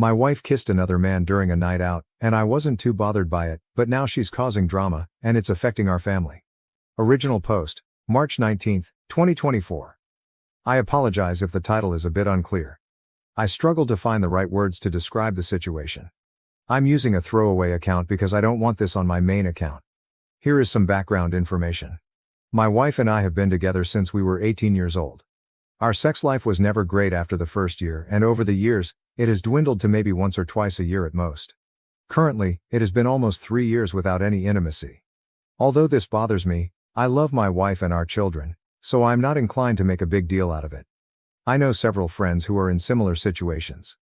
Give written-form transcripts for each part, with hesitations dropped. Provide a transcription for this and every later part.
My wife kissed another man during a night out, and I wasn't too bothered by it, but now she's causing drama, and it's affecting our family. Original post, March 19, 2024. I apologize if the title is a bit unclear. I struggled to find the right words to describe the situation. I'm using a throwaway account because I don't want this on my main account. Here is some background information. My wife and I have been together since we were 18 years old. Our sex life was never great after the first year, and over the years, it has dwindled to maybe once or twice a year at most. Currently, it has been almost 3 years without any intimacy. Although this bothers me, I love my wife and our children, so I'm not inclined to make a big deal out of it. I know several friends who are in similar situations.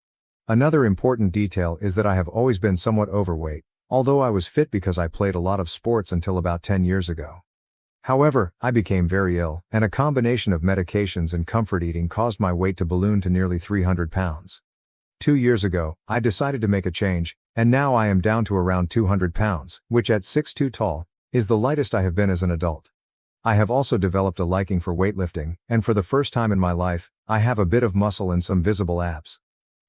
Another important detail is that I have always been somewhat overweight, although I was fit because I played a lot of sports until about 10 years ago. However, I became very ill, and a combination of medications and comfort eating caused my weight to balloon to nearly 300 pounds. 2 years ago, I decided to make a change, and now I am down to around 200 pounds, which at 6'2" tall, is the lightest I have been as an adult. I have also developed a liking for weightlifting, and for the first time in my life, I have a bit of muscle and some visible abs.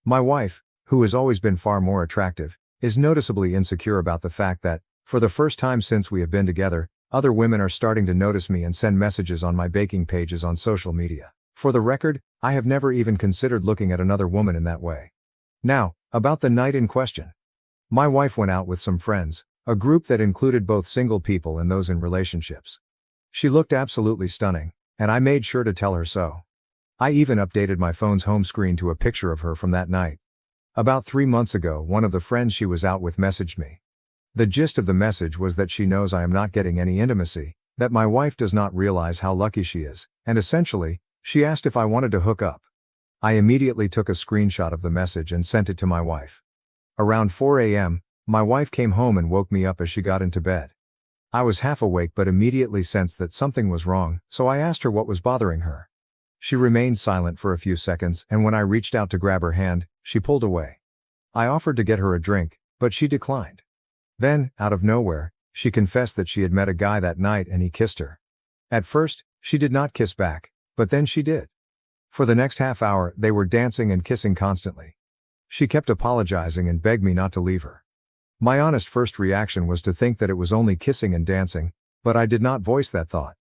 My wife, who has always been far more attractive, is noticeably insecure about the fact that, for the first time since we have been together, other women are starting to notice me and send messages on my baking pages on social media. For the record, I have never even considered looking at another woman in that way. Now, about the night in question. My wife went out with some friends, a group that included both single people and those in relationships. She looked absolutely stunning, and I made sure to tell her so. I even updated my phone's home screen to a picture of her from that night. About 3 months ago, one of the friends she was out with messaged me. The gist of the message was that she knows I am not getting any intimacy, that my wife does not realize how lucky she is, and essentially, she asked if I wanted to hook up. I immediately took a screenshot of the message and sent it to my wife. Around 4 a.m., my wife came home and woke me up as she got into bed. I was half awake but immediately sensed that something was wrong, so I asked her what was bothering her. She remained silent for a few seconds, and when I reached out to grab her hand, she pulled away. I offered to get her a drink, but she declined. Then, out of nowhere, she confessed that she had met a guy that night and he kissed her. At first, she did not kiss back, but then she did. For the next half hour, they were dancing and kissing constantly. She kept apologizing and begged me not to leave her. My honest first reaction was to think that it was only kissing and dancing, but I did not voice that thought.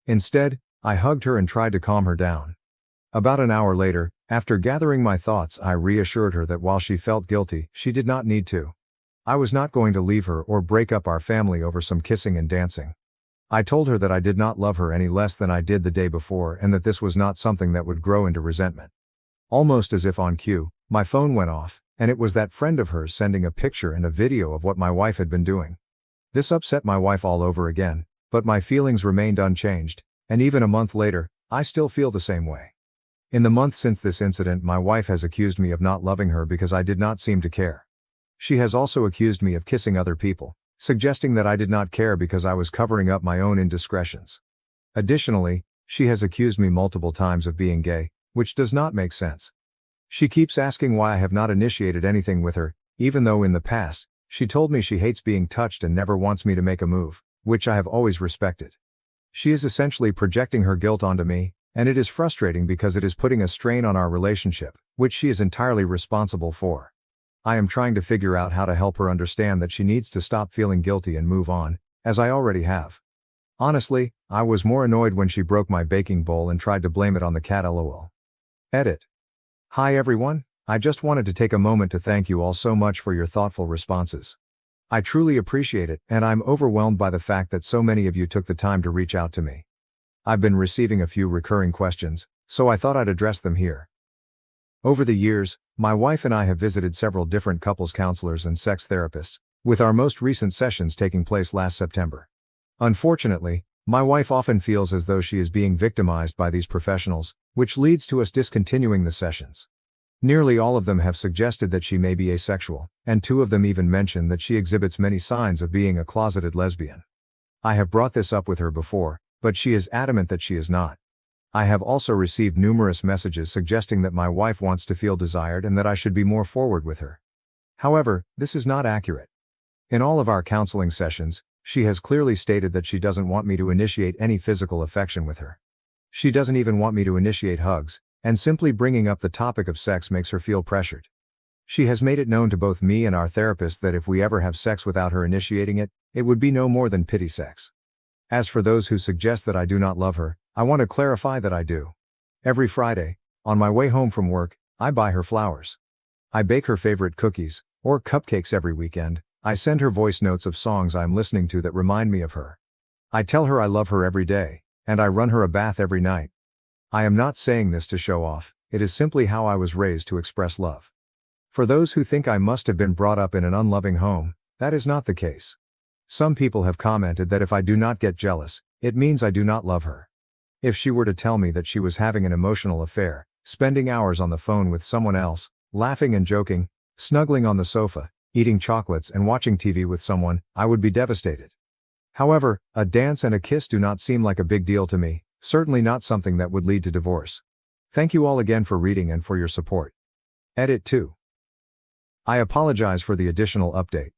Instead, I hugged her and tried to calm her down. About an hour later, after gathering my thoughts, I reassured her that while she felt guilty, she did not need to. I was not going to leave her or break up our family over some kissing and dancing. I told her that I did not love her any less than I did the day before and that this was not something that would grow into resentment. Almost as if on cue, my phone went off, and it was that friend of hers sending a picture and a video of what my wife had been doing. This upset my wife all over again, but my feelings remained unchanged, and even a month later, I still feel the same way. In the month since this incident, my wife has accused me of not loving her because I did not seem to care. She has also accused me of kissing other people, suggesting that I did not care because I was covering up my own indiscretions. Additionally, she has accused me multiple times of being gay, which does not make sense. She keeps asking why I have not initiated anything with her, even though in the past, she told me she hates being touched and never wants me to make a move, which I have always respected. She is essentially projecting her guilt onto me, and it is frustrating because it is putting a strain on our relationship, which she is entirely responsible for. I am trying to figure out how to help her understand that she needs to stop feeling guilty and move on, as I already have. Honestly, I was more annoyed when she broke my baking bowl and tried to blame it on the cat. LOL. Edit. Hi everyone, I just wanted to take a moment to thank you all so much for your thoughtful responses. I truly appreciate it, and I'm overwhelmed by the fact that so many of you took the time to reach out to me. I've been receiving a few recurring questions, so I thought I'd address them here. Over the years, my wife and I have visited several different couples counselors and sex therapists, with our most recent sessions taking place last September. Unfortunately, my wife often feels as though she is being victimized by these professionals, which leads to us discontinuing the sessions. Nearly all of them have suggested that she may be asexual, and 2 of them even mention that she exhibits many signs of being a closeted lesbian. I have brought this up with her before, but she is adamant that she is not. I have also received numerous messages suggesting that my wife wants to feel desired and that I should be more forward with her. However, this is not accurate. In all of our counseling sessions, she has clearly stated that she doesn't want me to initiate any physical affection with her. She doesn't even want me to initiate hugs, and simply bringing up the topic of sex makes her feel pressured. She has made it known to both me and our therapist that if we ever have sex without her initiating it, it would be no more than pity sex. As for those who suggest that I do not love her, I want to clarify that I do. Every Friday, on my way home from work, I buy her flowers. I bake her favorite cookies, or cupcakes every weekend. I send her voice notes of songs I'm listening to that remind me of her. I tell her I love her every day, and I run her a bath every night. I am not saying this to show off, it is simply how I was raised to express love. For those who think I must have been brought up in an unloving home, that is not the case. Some people have commented that if I do not get jealous, it means I do not love her. If she were to tell me that she was having an emotional affair, spending hours on the phone with someone else, laughing and joking, snuggling on the sofa, eating chocolates and watching TV with someone, I would be devastated. However, a dance and a kiss do not seem like a big deal to me, certainly not something that would lead to divorce. Thank you all again for reading and for your support. Edit 2. I apologize for the additional update.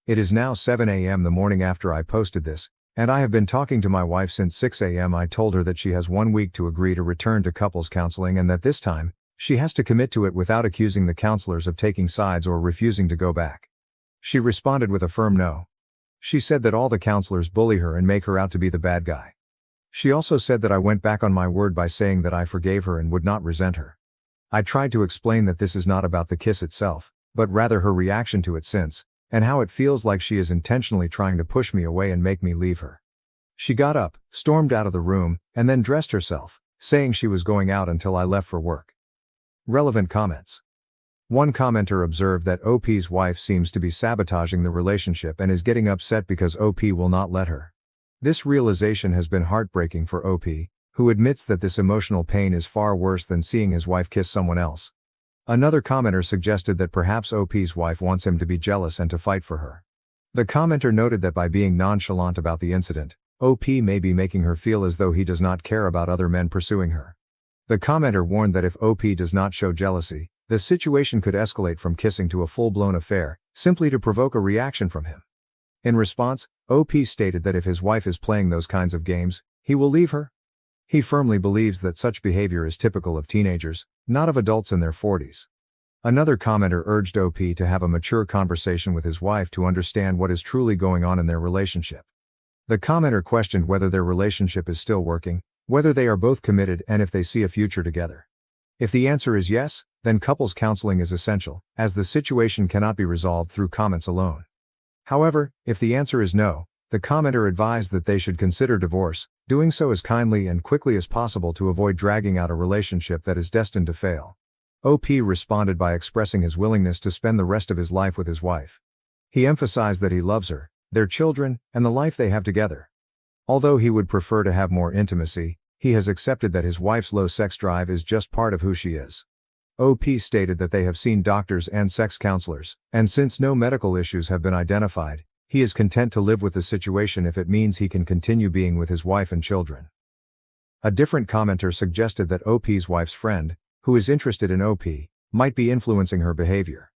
It is now 7 a.m. the morning after I posted this, and I have been talking to my wife since 6 a.m. I told her that she has 1 week to agree to return to couples counseling and that this time, she has to commit to it without accusing the counselors of taking sides or refusing to go back. She responded with a firm no. She said that all the counselors bully her and make her out to be the bad guy. She also said that I went back on my word by saying that I forgave her and would not resent her. I tried to explain that this is not about the kiss itself, but rather her reaction to it since, and how it feels like she is intentionally trying to push me away and make me leave her. She got up, stormed out of the room, and then dressed herself, saying she was going out until I left for work. Relevant comments. One commenter observed that OP's wife seems to be sabotaging the relationship and is getting upset because OP will not let her. This realization has been heartbreaking for OP, who admits that this emotional pain is far worse than seeing his wife kiss someone else. Another commenter suggested that perhaps OP's wife wants him to be jealous and to fight for her. The commenter noted that by being nonchalant about the incident, OP may be making her feel as though he does not care about other men pursuing her. The commenter warned that if OP does not show jealousy, the situation could escalate from kissing to a full-blown affair, simply to provoke a reaction from him. In response, OP stated that if his wife is playing those kinds of games, he will leave her. He firmly believes that such behavior is typical of teenagers, not of adults in their 40s. Another commenter urged OP to have a mature conversation with his wife to understand what is truly going on in their relationship. The commenter questioned whether their relationship is still working, whether they are both committed and if they see a future together. If the answer is yes, then couples counseling is essential, as the situation cannot be resolved through comments alone. However, if the answer is no, the commenter advised that they should consider divorce, doing so as kindly and quickly as possible to avoid dragging out a relationship that is destined to fail. OP responded by expressing his willingness to spend the rest of his life with his wife. He emphasized that he loves her, their children, and the life they have together. Although he would prefer to have more intimacy, he has accepted that his wife's low sex drive is just part of who she is. OP stated that they have seen doctors and sex counselors, and since no medical issues have been identified, he is content to live with the situation if it means he can continue being with his wife and children. A different commenter suggested that OP's wife's friend, who is interested in OP, might be influencing her behavior.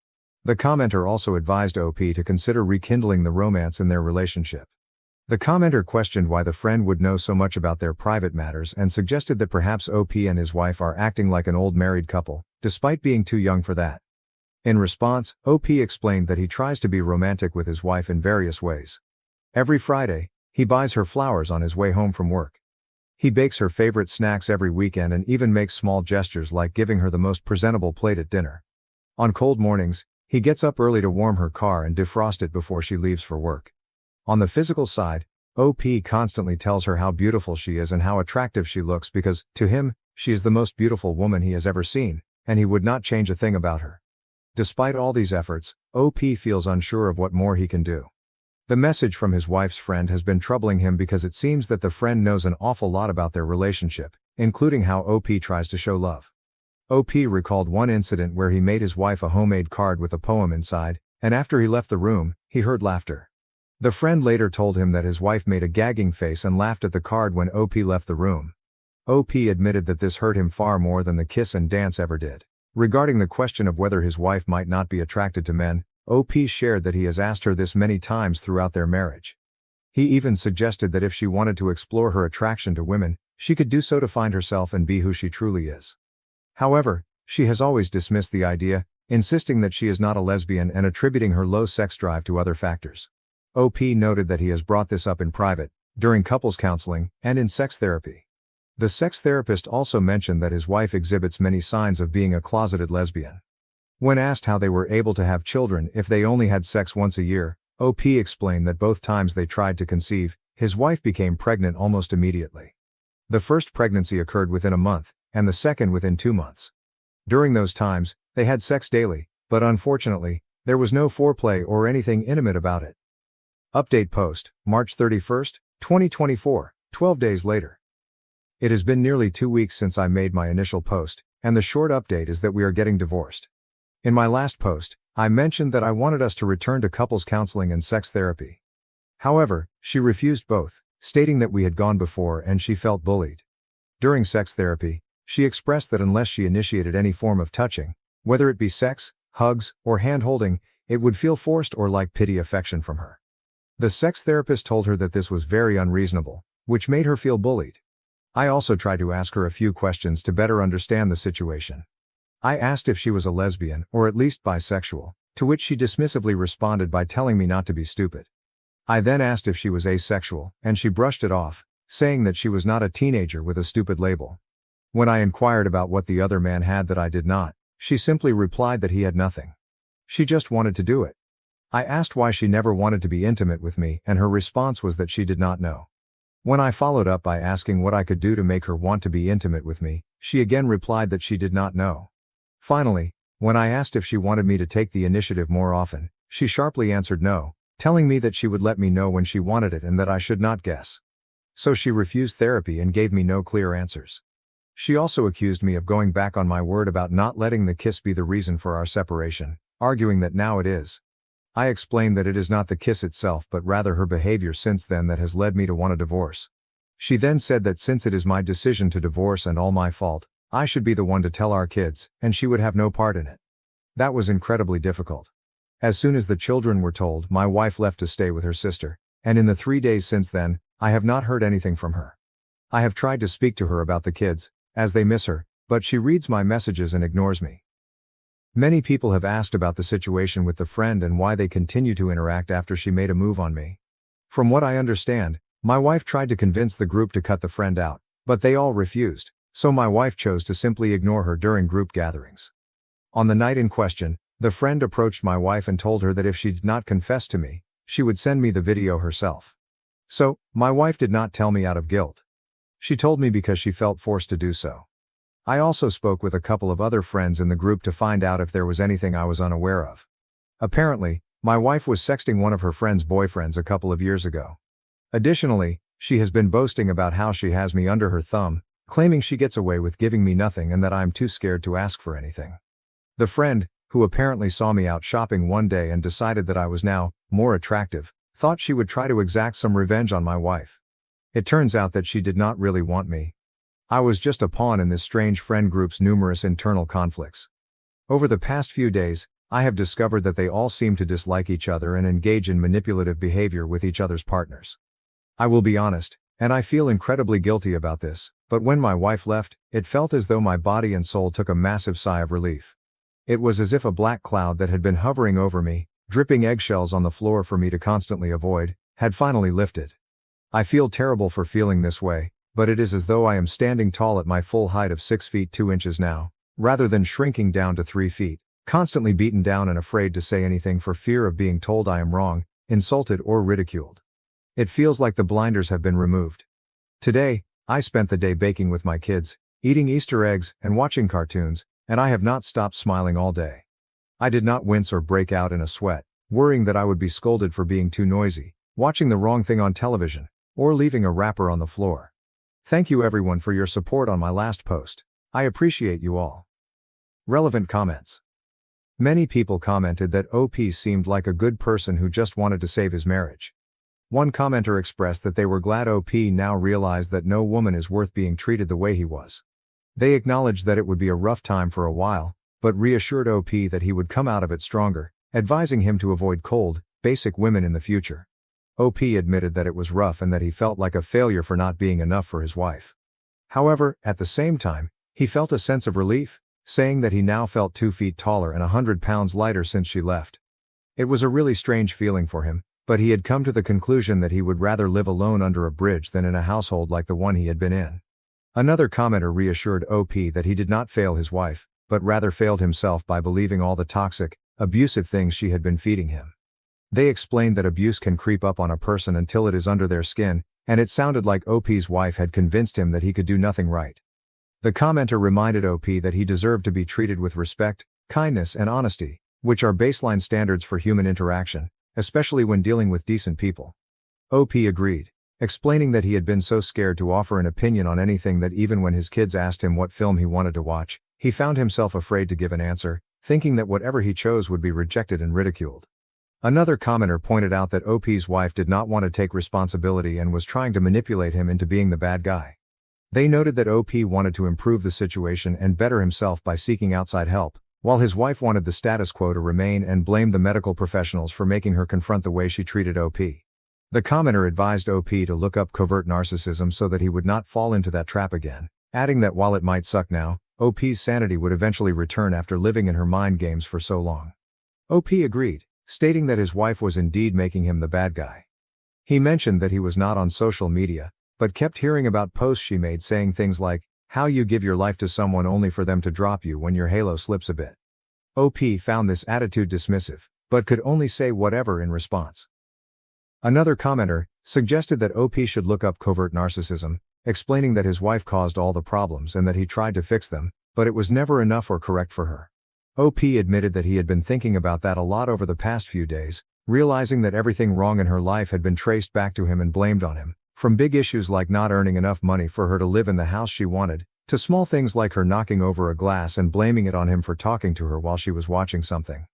The commenter also advised OP to consider rekindling the romance in their relationship. The commenter questioned why the friend would know so much about their private matters and suggested that perhaps OP and his wife are acting like an old married couple, despite being too young for that. In response, OP explained that he tries to be romantic with his wife in various ways. Every Friday, he buys her flowers on his way home from work. He bakes her favorite snacks every weekend and even makes small gestures like giving her the most presentable plate at dinner. On cold mornings, he gets up early to warm her car and defrost it before she leaves for work. On the physical side, OP constantly tells her how beautiful she is and how attractive she looks because, to him, she is the most beautiful woman he has ever seen, and he would not change a thing about her. Despite all these efforts, OP feels unsure of what more he can do. The message from his wife's friend has been troubling him because it seems that the friend knows an awful lot about their relationship, including how OP tries to show love. OP recalled one incident where he made his wife a homemade card with a poem inside, and after he left the room, he heard laughter. The friend later told him that his wife made a gagging face and laughed at the card when OP left the room. OP admitted that this hurt him far more than the kiss and dance ever did. Regarding the question of whether his wife might not be attracted to men, OP shared that he has asked her this many times throughout their marriage. He even suggested that if she wanted to explore her attraction to women, she could do so to find herself and be who she truly is. However, she has always dismissed the idea, insisting that she is not a lesbian and attributing her low sex drive to other factors. OP noted that he has brought this up in private, during couples counseling, and in sex therapy. The sex therapist also mentioned that his wife exhibits many signs of being a closeted lesbian. When asked how they were able to have children if they only had sex once a year, OP explained that both times they tried to conceive, his wife became pregnant almost immediately. The first pregnancy occurred within a month, and the second within 2 months. During those times, they had sex daily, but unfortunately, there was no foreplay or anything intimate about it. Update post, March 31, 2024, 12 days later. It has been nearly 2 weeks since I made my initial post, and the short update is that we are getting divorced. In my last post, I mentioned that I wanted us to return to couples counseling and sex therapy. However, she refused both, stating that we had gone before and she felt bullied. During sex therapy, she expressed that unless she initiated any form of touching, whether it be sex, hugs, or hand-holding, it would feel forced or like pity affection from her. The sex therapist told her that this was very unreasonable, which made her feel bullied. I also tried to ask her a few questions to better understand the situation. I asked if she was a lesbian or at least bisexual, to which she dismissively responded by telling me not to be stupid. I then asked if she was asexual, and she brushed it off, saying that she was not a teenager with a stupid label. When I inquired about what the other man had that I did not, she simply replied that he had nothing. She just wanted to do it. I asked why she never wanted to be intimate with me, and her response was that she did not know. When I followed up by asking what I could do to make her want to be intimate with me, she again replied that she did not know. Finally, when I asked if she wanted me to take the initiative more often, she sharply answered no, telling me that she would let me know when she wanted it and that I should not guess. So she refused therapy and gave me no clear answers. She also accused me of going back on my word about not letting the kiss be the reason for our separation, arguing that now it is. I explained that it is not the kiss itself but rather her behavior since then that has led me to want a divorce. She then said that since it is my decision to divorce and all my fault, I should be the one to tell our kids, and she would have no part in it. That was incredibly difficult. As soon as the children were told, my wife left to stay with her sister, and in the 3 days since then, I have not heard anything from her. I have tried to speak to her about the kids, as they miss her, but she reads my messages and ignores me. Many people have asked about the situation with the friend and why they continue to interact after she made a move on me. From what I understand, my wife tried to convince the group to cut the friend out, but they all refused, so my wife chose to simply ignore her during group gatherings. On the night in question, the friend approached my wife and told her that if she did not confess to me, she would send me the video herself. So, my wife did not tell me out of guilt. She told me because she felt forced to do so. I also spoke with a couple of other friends in the group to find out if there was anything I was unaware of. Apparently, my wife was sexting one of her friend's boyfriends a couple of years ago. Additionally, she has been boasting about how she has me under her thumb, claiming she gets away with giving me nothing and that I am too scared to ask for anything. The friend, who apparently saw me out shopping one day and decided that I was now more attractive, thought she would try to exact some revenge on my wife. It turns out that she did not really want me. I was just a pawn in this strange friend group's numerous internal conflicts. Over the past few days, I have discovered that they all seem to dislike each other and engage in manipulative behavior with each other's partners. I will be honest, and I feel incredibly guilty about this, but when my wife left, it felt as though my body and soul took a massive sigh of relief. It was as if a black cloud that had been hovering over me, dripping eggshells on the floor for me to constantly avoid, had finally lifted. I feel terrible for feeling this way, but it is as though I am standing tall at my full height of 6 feet 2 inches now, rather than shrinking down to 3 feet, constantly beaten down and afraid to say anything for fear of being told I am wrong, insulted or ridiculed. It feels like the blinders have been removed. Today, I spent the day baking with my kids, eating Easter eggs and watching cartoons, and I have not stopped smiling all day. I did not wince or break out in a sweat, worrying that I would be scolded for being too noisy, watching the wrong thing on television, or leaving a wrapper on the floor. Thank you everyone for your support on my last post. I appreciate you all. Relevant comments. Many people commented that OP seemed like a good person who just wanted to save his marriage. One commenter expressed that they were glad OP now realized that no woman is worth being treated the way he was. They acknowledged that it would be a rough time for a while, but reassured OP that he would come out of it stronger, advising him to avoid cold, basic women in the future. OP admitted that it was rough and that he felt like a failure for not being enough for his wife. However, at the same time, he felt a sense of relief, saying that he now felt 2 feet taller and 100 pounds lighter since she left. It was a really strange feeling for him, but he had come to the conclusion that he would rather live alone under a bridge than in a household like the one he had been in. Another commenter reassured OP that he did not fail his wife, but rather failed himself by believing all the toxic, abusive things she had been feeding him. They explained that abuse can creep up on a person until it is under their skin, and it sounded like OP's wife had convinced him that he could do nothing right. The commenter reminded OP that he deserved to be treated with respect, kindness and honesty, which are baseline standards for human interaction, especially when dealing with decent people. OP agreed, explaining that he had been so scared to offer an opinion on anything that even when his kids asked him what film he wanted to watch, he found himself afraid to give an answer, thinking that whatever he chose would be rejected and ridiculed. Another commenter pointed out that OP's wife did not want to take responsibility and was trying to manipulate him into being the bad guy. They noted that OP wanted to improve the situation and better himself by seeking outside help, while his wife wanted the status quo to remain and blamed the medical professionals for making her confront the way she treated OP. The commenter advised OP to look up covert narcissism so that he would not fall into that trap again, adding that while it might suck now, OP's sanity would eventually return after living in her mind games for so long. OP agreed, stating that his wife was indeed making him the bad guy. He mentioned that he was not on social media, but kept hearing about posts she made saying things like, "How you give your life to someone only for them to drop you when your halo slips a bit." OP found this attitude dismissive, but could only say whatever in response. Another commenter suggested that OP should look up covert narcissism, explaining that his wife caused all the problems and that he tried to fix them, but it was never enough or correct for her. OP admitted that he had been thinking about that a lot over the past few days, realizing that everything wrong in her life had been traced back to him and blamed on him, from big issues like not earning enough money for her to live in the house she wanted, to small things like her knocking over a glass and blaming it on him for talking to her while she was watching something.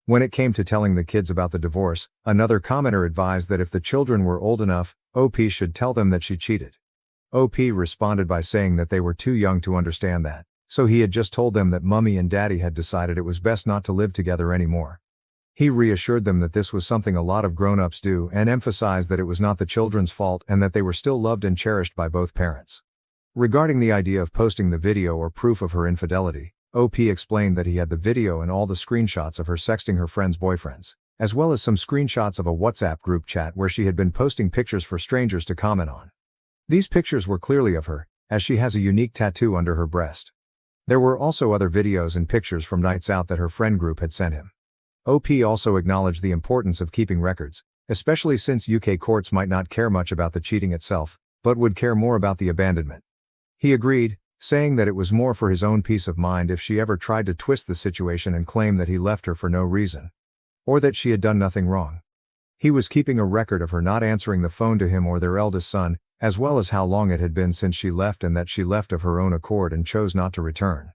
When it came to telling the kids about the divorce, another commenter advised that if the children were old enough, OP should tell them that she cheated. OP responded by saying that they were too young to understand that, so he had just told them that Mummy and Daddy had decided it was best not to live together anymore. He reassured them that this was something a lot of grown-ups do and emphasized that it was not the children's fault and that they were still loved and cherished by both parents. Regarding the idea of posting the video or proof of her infidelity, OP explained that he had the video and all the screenshots of her sexting her friends' boyfriends, as well as some screenshots of a WhatsApp group chat where she had been posting pictures for strangers to comment on. These pictures were clearly of her, as she has a unique tattoo under her breast. There were also other videos and pictures from nights out that her friend group had sent him. OP also acknowledged the importance of keeping records, especially since UK courts might not care much about the cheating itself, but would care more about the abandonment. He agreed, saying that it was more for his own peace of mind if she ever tried to twist the situation and claim that he left her for no reason, or that she had done nothing wrong. He was keeping a record of her not answering the phone to him or their eldest son, as well as how long it had been since she left and that she left of her own accord and chose not to return.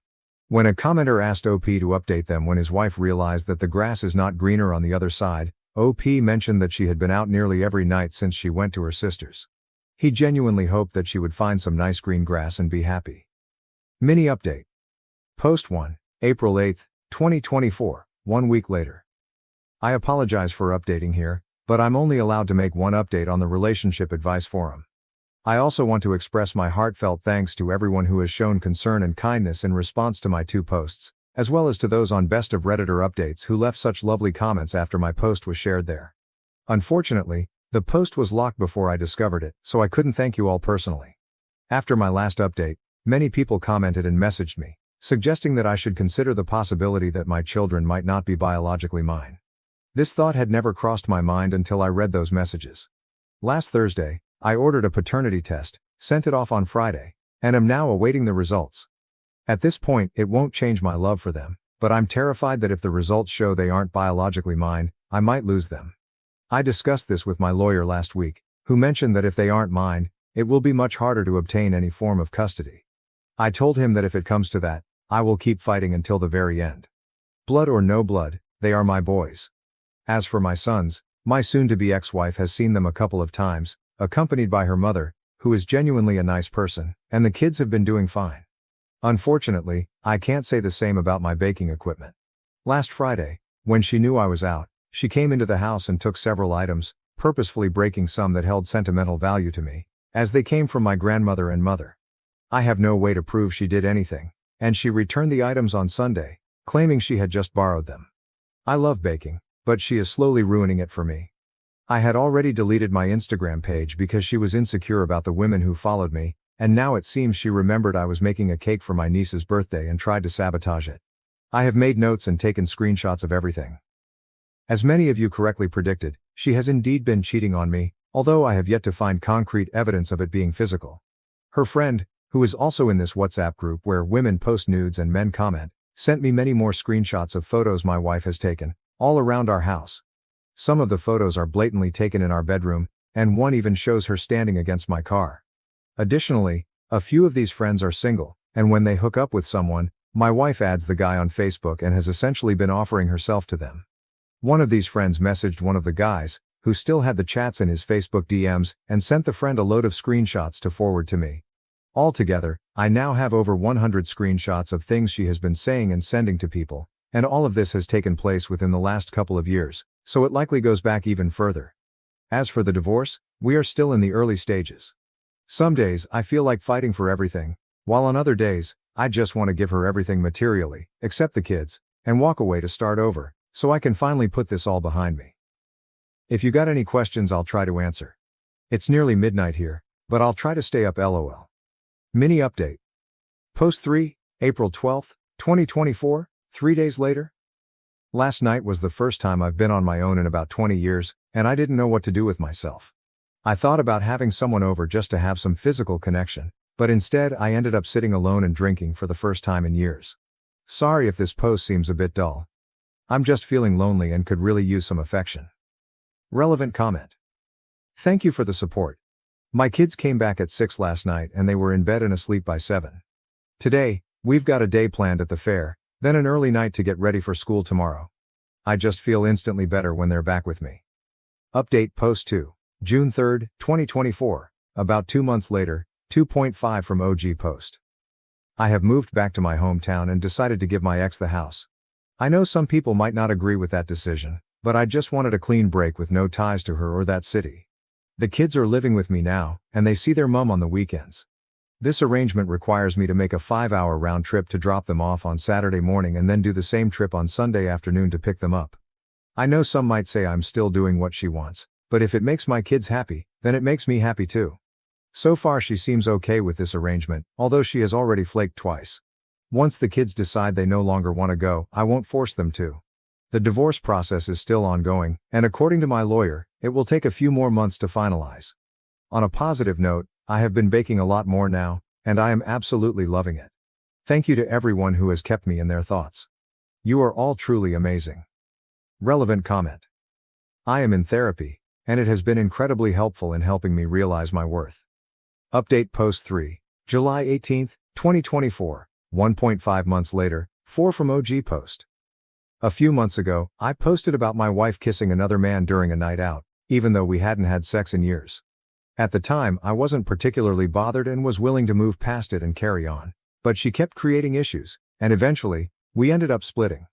When a commenter asked OP to update them when his wife realized that the grass is not greener on the other side, OP mentioned that she had been out nearly every night since she went to her sister's. He genuinely hoped that she would find some nice green grass and be happy. Mini update. Post 1, April 8, 2024, 1 week later. I apologize for updating here, but I'm only allowed to make one update on the Relationship Advice Forum. I also want to express my heartfelt thanks to everyone who has shown concern and kindness in response to my 2 posts, as well as to those on Best of Redditor Updates who left such lovely comments after my post was shared there. Unfortunately, the post was locked before I discovered it, so I couldn't thank you all personally. After my last update, many people commented and messaged me, suggesting that I should consider the possibility that my children might not be biologically mine. This thought had never crossed my mind until I read those messages. Last Thursday, I ordered a paternity test, sent it off on Friday, and am now awaiting the results. At this point, it won't change my love for them, but I'm terrified that if the results show they aren't biologically mine, I might lose them. I discussed this with my lawyer last week, who mentioned that if they aren't mine, it will be much harder to obtain any form of custody. I told him that if it comes to that, I will keep fighting until the very end. Blood or no blood, they are my boys. As for my sons, my soon-to-be ex-wife has seen them a couple of times, accompanied by her mother, who is genuinely a nice person, and the kids have been doing fine. Unfortunately, I can't say the same about my baking equipment. Last Friday, when she knew I was out, she came into the house and took several items, purposefully breaking some that held sentimental value to me, as they came from my grandmother and mother. I have no way to prove she did anything, and she returned the items on Sunday, claiming she had just borrowed them. I love baking, but she is slowly ruining it for me. I had already deleted my Instagram page because she was insecure about the women who followed me, and now it seems she remembered I was making a cake for my niece's birthday and tried to sabotage it. I have made notes and taken screenshots of everything. As many of you correctly predicted, she has indeed been cheating on me, although I have yet to find concrete evidence of it being physical. Her friend, who is also in this WhatsApp group where women post nudes and men comment, sent me many more screenshots of photos my wife has taken, all around our house. Some of the photos are blatantly taken in our bedroom, and one even shows her standing against my car. Additionally, a few of these friends are single, and when they hook up with someone, my wife adds the guy on Facebook and has essentially been offering herself to them. One of these friends messaged one of the guys, who still had the chats in his Facebook DMs, and sent the friend a load of screenshots to forward to me. Altogether, I now have over 100 screenshots of things she has been saying and sending to people, and all of this has taken place within the last couple of years, so it likely goes back even further. As for the divorce, we are still in the early stages. Some days I feel like fighting for everything, while on other days, I just want to give her everything materially, except the kids, and walk away to start over, so I can finally put this all behind me. If you got any questions, I'll try to answer. It's nearly midnight here, but I'll try to stay up LOL. Mini update. Post 3, April 12, 2024, 3 days later. Last night was the first time I've been on my own in about 20 years, and I didn't know what to do with myself. I thought about having someone over just to have some physical connection, but instead I ended up sitting alone and drinking for the first time in years. Sorry if this post seems a bit dull. I'm just feeling lonely and could really use some affection. Relevant comment. Thank you for the support. My kids came back at 6 last night and they were in bed and asleep by 7. Today, we've got a day planned at the fair, then an early night to get ready for school tomorrow. I just feel instantly better when they're back with me. Update post 2, June 3, 2024, about 2 months later, 2.5 from OG post. I have moved back to my hometown and decided to give my ex the house. I know some people might not agree with that decision, but I just wanted a clean break with no ties to her or that city. The kids are living with me now, and they see their mom on the weekends. This arrangement requires me to make a 5-hour round trip to drop them off on Saturday morning and then do the same trip on Sunday afternoon to pick them up. I know some might say I'm still doing what she wants, but if it makes my kids happy, then it makes me happy too. So far she seems okay with this arrangement, although she has already flaked twice. Once the kids decide they no longer want to go, I won't force them to. The divorce process is still ongoing, and according to my lawyer, it will take a few more months to finalize. On a positive note, I have been baking a lot more now, and I am absolutely loving it. Thank you to everyone who has kept me in their thoughts. You are all truly amazing. Relevant comment. I am in therapy, and it has been incredibly helpful in helping me realize my worth. Update post 3, July 18, 2024, 1.5 months later, 4 from OG post. A few months ago, I posted about my wife kissing another man during a night out, even though we hadn't had sex in years. At the time, I wasn't particularly bothered and was willing to move past it and carry on, but she kept creating issues, and eventually, we ended up splitting.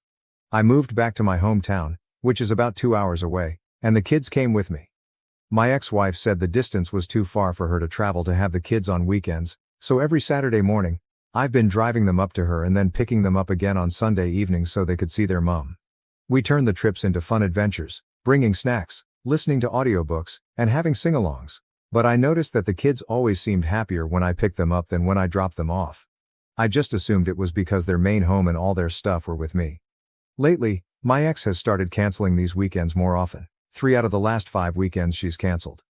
I moved back to my hometown, which is about 2 hours away, and the kids came with me. My ex-wife said the distance was too far for her to travel to have the kids on weekends, so every Saturday morning, I've been driving them up to her and then picking them up again on Sunday evening so they could see their mom. We turned the trips into fun adventures, bringing snacks, listening to audiobooks, and having sing-alongs. But I noticed that the kids always seemed happier when I picked them up than when I dropped them off. I just assumed it was because their main home and all their stuff were with me. Lately, my ex has started canceling these weekends more often. 3 out of the last 5 weekends she's canceled.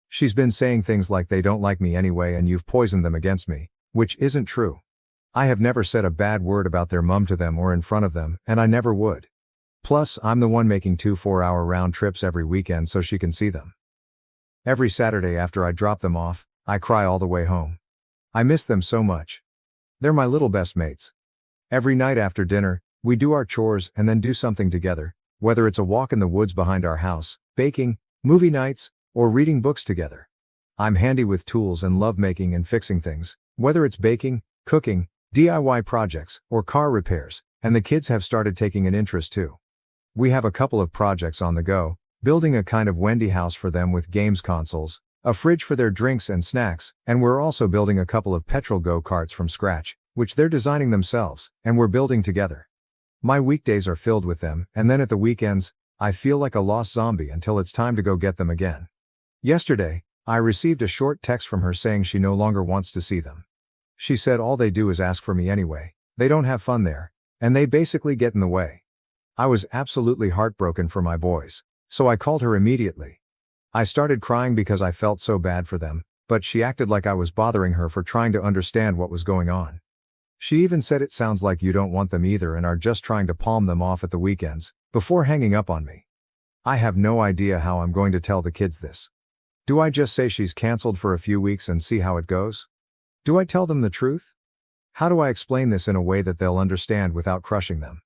She's been saying things like they don't like me anyway and you've poisoned them against me, which isn't true. I have never said a bad word about their mom to them or in front of them, and I never would. Plus, I'm the one making 2 4-hour round trips every weekend so she can see them. Every Saturday after I drop them off, I cry all the way home. I miss them so much. They're my little best mates. Every night after dinner, we do our chores and then do something together, whether it's a walk in the woods behind our house, baking, movie nights, or reading books together. I'm handy with tools and love making and fixing things, whether it's baking, cooking, DIY projects, or car repairs, and the kids have started taking an interest too. We have a couple of projects on the go, building a kind of Wendy house for them with games consoles, a fridge for their drinks and snacks, and we're also building a couple of petrol go-karts from scratch, which they're designing themselves, and we're building together. My weekdays are filled with them, and then at the weekends, I feel like a lost zombie until it's time to go get them again. Yesterday, I received a short text from her saying she no longer wants to see them. She said all they do is ask for me anyway, they don't have fun there, and they basically get in the way. I was absolutely heartbroken for my boys, so I called her immediately. I started crying because I felt so bad for them, but she acted like I was bothering her for trying to understand what was going on. She even said it sounds like you don't want them either and are just trying to palm them off at the weekends, before hanging up on me. I have no idea how I'm going to tell the kids this. Do I just say she's canceled for a few weeks and see how it goes? Do I tell them the truth? How do I explain this in a way that they'll understand without crushing them?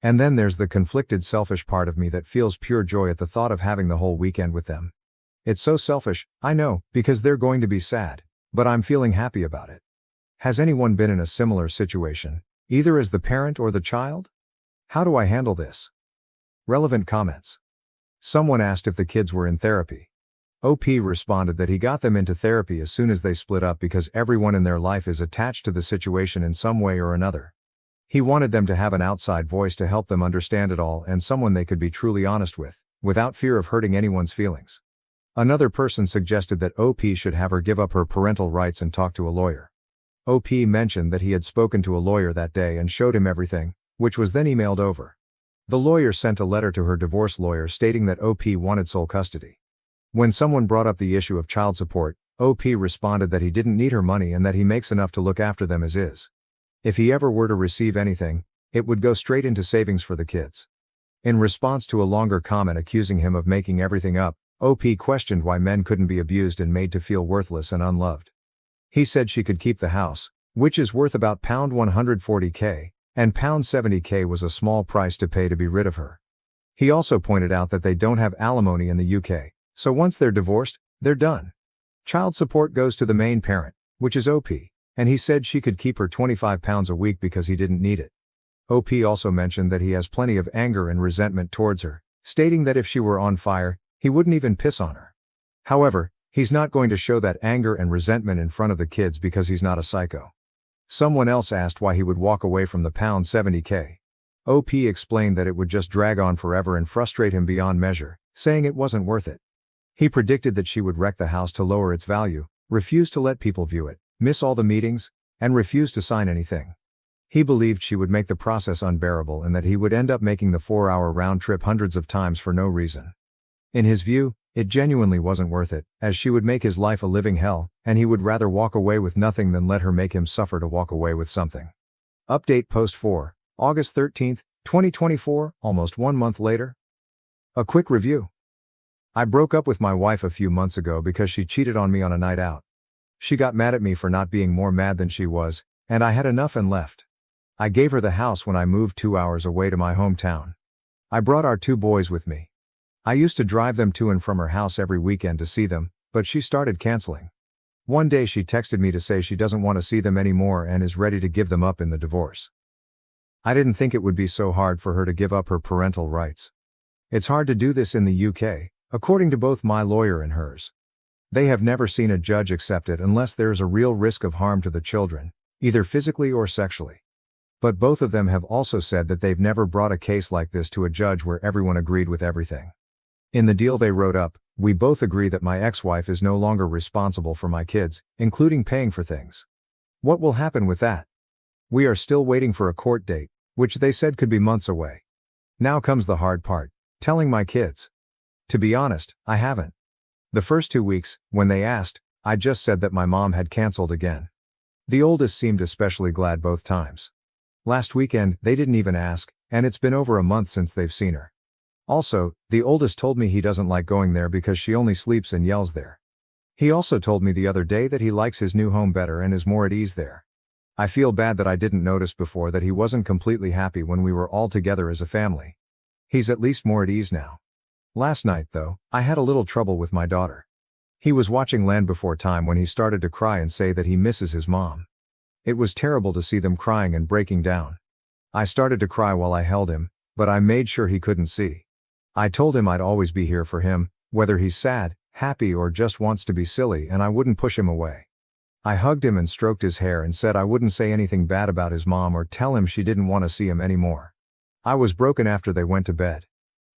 And then there's the conflicted selfish part of me that feels pure joy at the thought of having the whole weekend with them. It's so selfish, I know, because they're going to be sad, but I'm feeling happy about it. Has anyone been in a similar situation, either as the parent or the child? How do I handle this? Relevant comments. Someone asked if the kids were in therapy. OP responded that he got them into therapy as soon as they split up because everyone in their life is attached to the situation in some way or another. He wanted them to have an outside voice to help them understand it all and someone they could be truly honest with, without fear of hurting anyone's feelings. Another person suggested that OP should have her give up her parental rights and talk to a lawyer. OP mentioned that he had spoken to a lawyer that day and showed him everything, which was then emailed over. The lawyer sent a letter to her divorce lawyer stating that OP wanted sole custody. When someone brought up the issue of child support, OP responded that he didn't need her money and that he makes enough to look after them as is. If he ever were to receive anything, it would go straight into savings for the kids. In response to a longer comment accusing him of making everything up, OP questioned why men couldn't be abused and made to feel worthless and unloved. He said she could keep the house, which is worth about £140k, and £70k was a small price to pay to be rid of her. He also pointed out that they don't have alimony in the UK, so once they're divorced, they're done. Child support goes to the main parent, which is OP. And he said she could keep her £25 a week because he didn't need it. OP also mentioned that he has plenty of anger and resentment towards her, stating that if she were on fire, he wouldn't even piss on her. However, he's not going to show that anger and resentment in front of the kids because he's not a psycho. Someone else asked why he would walk away from the £70k. OP explained that it would just drag on forever and frustrate him beyond measure, saying it wasn't worth it. He predicted that she would wreck the house to lower its value, refuse to let people view it, miss all the meetings, and refuse to sign anything. He believed she would make the process unbearable and that he would end up making the 4-hour round trip hundreds of times for no reason. In his view, it genuinely wasn't worth it, as she would make his life a living hell, and he would rather walk away with nothing than let her make him suffer to walk away with something. Update post 4, August 13, 2024, almost 1 month later. A quick review. I broke up with my wife a few months ago because she cheated on me on a night out. She got mad at me for not being more mad than she was, and I had enough and left. I gave her the house when I moved 2 hours away to my hometown. I brought our 2 boys with me. I used to drive them to and from her house every weekend to see them, but she started canceling. One day she texted me to say she doesn't want to see them anymore and is ready to give them up in the divorce. I didn't think it would be so hard for her to give up her parental rights. It's hard to do this in the UK, according to both my lawyer and hers. They have never seen a judge accept it unless there is a real risk of harm to the children, either physically or sexually. But both of them have also said that they've never brought a case like this to a judge where everyone agreed with everything. In the deal they wrote up, we both agree that my ex-wife is no longer responsible for my kids, including paying for things. What will happen with that? We are still waiting for a court date, which they said could be months away. Now comes the hard part, telling my kids. To be honest, I haven't. The first 2 weeks, when they asked, I just said that my mom had canceled again. The oldest seemed especially glad both times. Last weekend, they didn't even ask, and it's been over a month since they've seen her. Also, the oldest told me he doesn't like going there because she only sleeps and yells there. He also told me the other day that he likes his new home better and is more at ease there. I feel bad that I didn't notice before that he wasn't completely happy when we were all together as a family. He's at least more at ease now. Last night, though, I had a little trouble with my daughter. He was watching Land Before Time when he started to cry and say that he misses his mom. It was terrible to see them crying and breaking down. I started to cry while I held him, but I made sure he couldn't see. I told him I'd always be here for him, whether he's sad, happy or just wants to be silly, and I wouldn't push him away. I hugged him and stroked his hair and said I wouldn't say anything bad about his mom or tell him she didn't want to see him anymore. I was broken after they went to bed.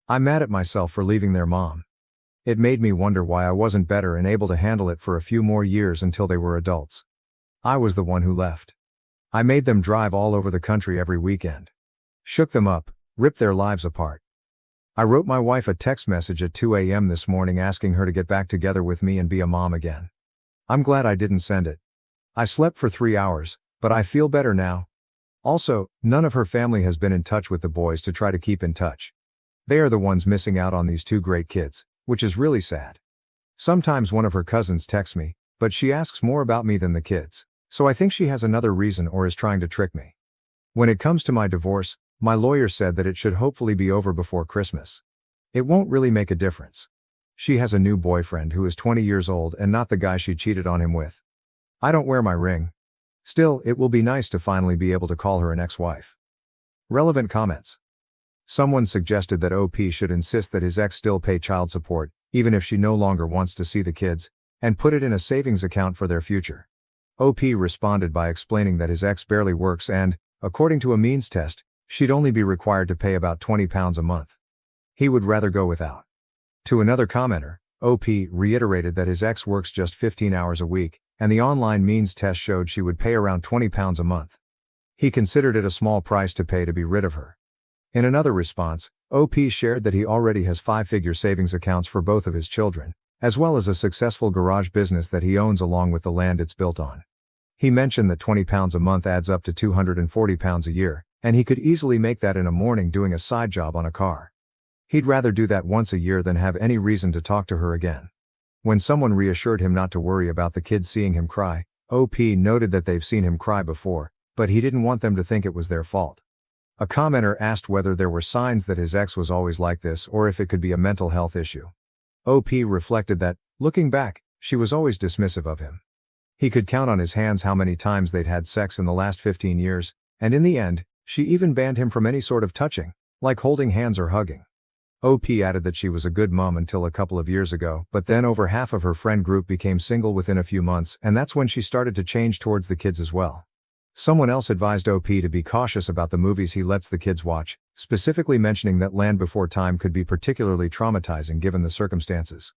I'm mad at myself for leaving their mom. It made me wonder why I wasn't better and able to handle it for a few more years until they were adults. I was the one who left. I made them drive all over the country every weekend. Shook them up, ripped their lives apart. I wrote my wife a text message at 2 a.m. this morning asking her to get back together with me and be a mom again. I'm glad I didn't send it. I slept for 3 hours, but I feel better now. Also, none of her family has been in touch with the boys to try to keep in touch. They are the ones missing out on these two great kids, which is really sad. Sometimes one of her cousins texts me, but she asks more about me than the kids, so I think she has another reason or is trying to trick me. When it comes to my divorce, my lawyer said that it should hopefully be over before Christmas. It won't really make a difference. She has a new boyfriend who is 20 years old and not the guy she cheated on him with. I don't wear my ring. Still, it will be nice to finally be able to call her an ex-wife. Relevant comments. Someone suggested that OP should insist that his ex still pay child support, even if she no longer wants to see the kids, and put it in a savings account for their future. OP responded by explaining that his ex barely works and, according to a means test, she'd only be required to pay about £20 a month. He would rather go without. To another commenter, OP reiterated that his ex works just 15 hours a week, and the online means test showed she would pay around £20 a month. He considered it a small price to pay to be rid of her. In another response, OP shared that he already has 5-figure savings accounts for both of his children, as well as a successful garage business that he owns along with the land it's built on. He mentioned that £20 a month adds up to £240 a year, and he could easily make that in a morning doing a side job on a car. He'd rather do that once a year than have any reason to talk to her again. When someone reassured him not to worry about the kids seeing him cry, OP noted that they've seen him cry before, but he didn't want them to think it was their fault. A commenter asked whether there were signs that his ex was always like this or if it could be a mental health issue. OP reflected that, looking back, she was always dismissive of him. He could count on his hands how many times they'd had sex in the last 15 years, and in the end, she even banned him from any sort of touching, like holding hands or hugging. OP added that she was a good mom until a couple of years ago, but then over half of her friend group became single within a few months, and that's when she started to change towards the kids as well. Someone else advised OP to be cautious about the movies he lets the kids watch, specifically mentioning that Land Before Time could be particularly traumatizing given the circumstances.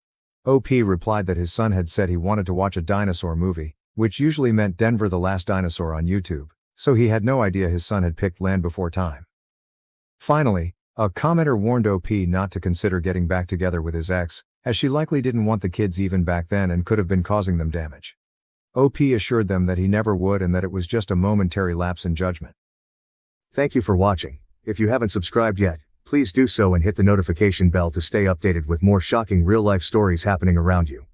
OP replied that his son had said he wanted to watch a dinosaur movie, which usually meant Denver the Last Dinosaur on YouTube, so he had no idea his son had picked Land Before Time. Finally, a commenter warned OP not to consider getting back together with his ex, as she likely didn't want the kids even back then and could have been causing them damage. OP assured them that he never would and that it was just a momentary lapse in judgment. Thank you for watching. If you haven't subscribed yet, please do so and hit the notification bell to stay updated with more shocking real-life stories happening around you.